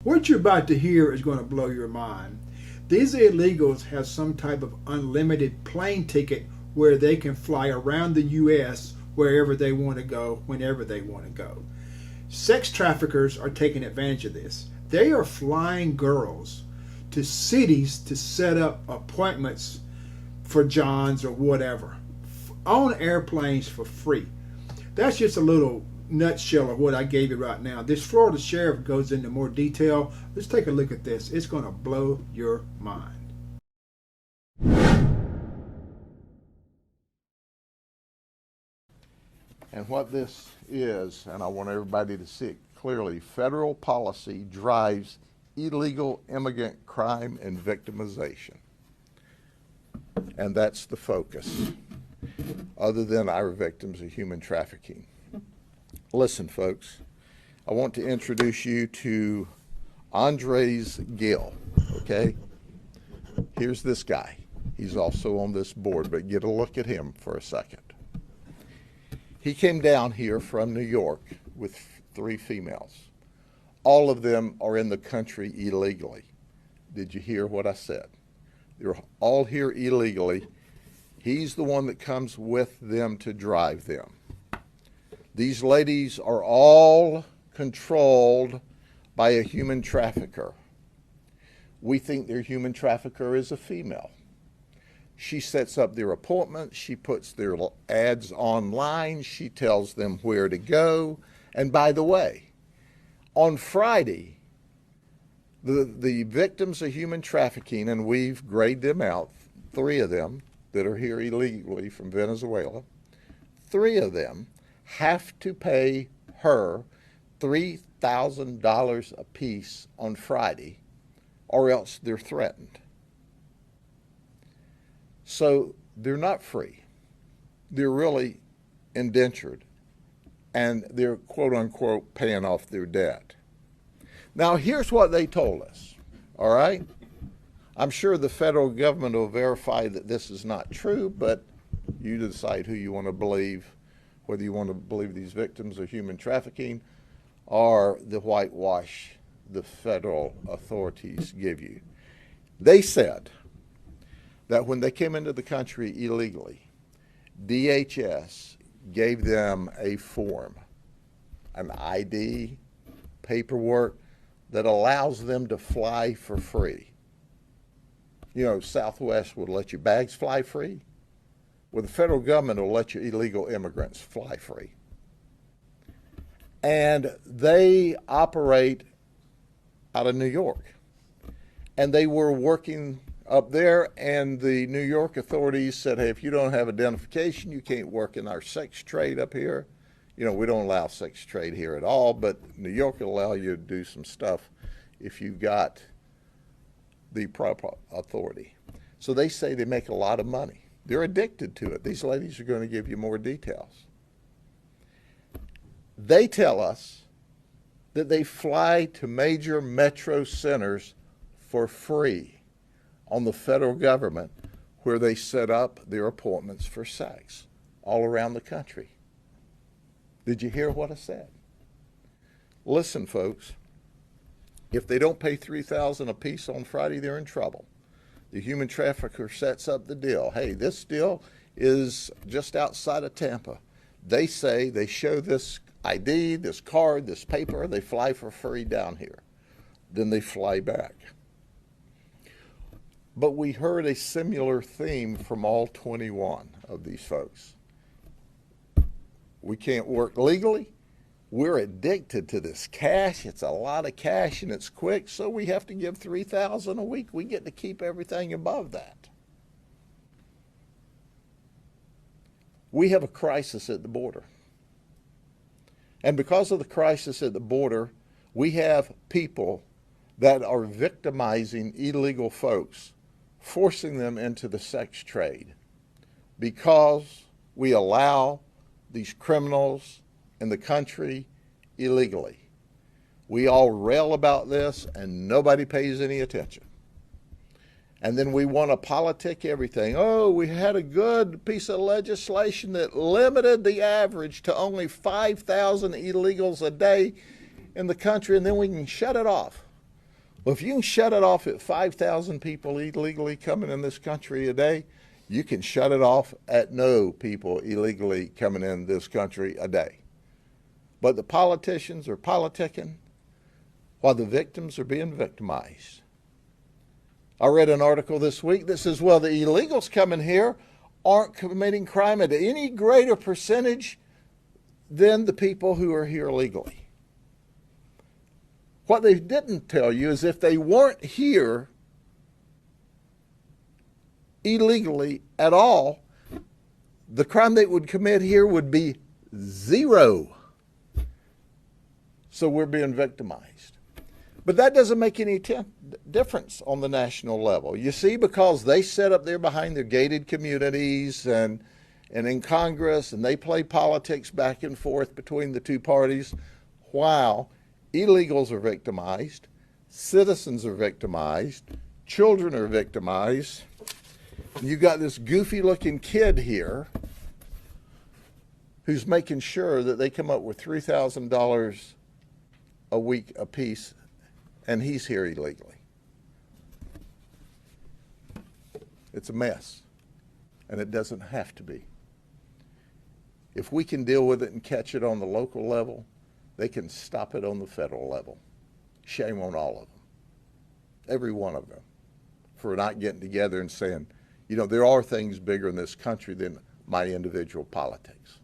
What you're about to hear is going to blow your mind. These illegals have some type of unlimited plane ticket where they can fly around the U.S. wherever they want to go, whenever they want to go. Sex traffickers are taking advantage of this. They are flying girls to cities to set up appointments for Johns or whatever on airplanes for free. That's just a little nutshell of what I gave you right now. This Florida sheriff goes into more detail. Let's take a look at this. It's going to blow your mind. And what this is, and I want everybody to see it clearly, federal policy drives illegal immigrant crime and victimization. And that's the focus, other than our victims of human trafficking. Listen, folks, I want to introduce you to Andres Gill, okay? Here's this guy. He's also on this board, but get a look at him for a second. He came down here from New York with 3 females. All of them are in the country illegally. Did you hear what I said? They're all here illegally. He's the one that comes with them to drive them. These ladies are all controlled by a human trafficker. We think their human trafficker is a female. She sets up their appointments, she puts their ads online, she tells them where to go. And by the way, on Friday, the victims of human trafficking, and we've graded them out, 3 of them that are here illegally from Venezuela, 3 of them have to pay her $3,000 apiece on Friday, or else they're threatened. So they're not free. They're really indentured, and they're quote unquote paying off their debt. Now here's what they told us, all right? I'm sure the federal government will verify that this is not true, but you decide who you want to believe, whether you want to believe these victims of human trafficking or the whitewash the federal authorities give you. They said that when they came into the country illegally, DHS gave them a form, an ID, paperwork that allows them to fly for free. You know, Southwest would let your bags fly free. Well, the federal government will let your illegal immigrants fly free. And they operate out of New York. And they were working up there, and the New York authorities said, hey, if you don't have identification, you can't work in our sex trade up here. You know, we don't allow sex trade here at all, but New York will allow you to do some stuff if you've got the proper authority. So they say they make a lot of money. They're addicted to it. These ladies are going to give you more details. They tell us that they fly to major metro centers for free on the federal government, where they set up their appointments for sex all around the country. Did you hear what I said? Listen, folks, if they don't pay $3,000 apiece on Friday, they're in trouble. The human trafficker sets up the deal. Hey, this deal is just outside of Tampa. They say they show this ID, this card, this paper, they fly for free down here. Then they fly back. But we heard a similar theme from all 21 of these folks. We can't work legally. We're addicted to this cash. It's a lot of cash and it's quick, so we have to give $3,000 a week. We get to keep everything above that. We have a crisis at the border. And because of the crisis at the border, we have people that are victimizing illegal folks, forcing them into the sex trade because we allow these criminals in the country illegally. We all rail about this and nobody pays any attention. And then we want to politic everything. Oh, we had a good piece of legislation that limited the average to only 5,000 illegals a day in the country, and then we can shut it off. Well, if you can shut it off at 5,000 people illegally coming in this country a day, you can shut it off at no people illegally coming in this country a day. But the politicians are politicking while the victims are being victimized. I read an article this week that says, well, the illegals coming here aren't committing crime at any greater percentage than the people who are here legally. What they didn't tell you is if they weren't here illegally at all, the crime they would commit here would be zero. So we're being victimized. But that doesn't make any difference on the national level. You see, because they sit up there behind their gated communities and in Congress, and they play politics back and forth between the two parties, while illegals are victimized, citizens are victimized, children are victimized. And you've got this goofy-looking kid here who's making sure that they come up with $3,000 a week apiece, and he's here illegally. It's a mess, and it doesn't have to be. If we can deal with it and catch it on the local level, they can stop it on the federal level. Shame on all of them, every one of them, for not getting together and saying, you know, there are things bigger in this country than my individual politics.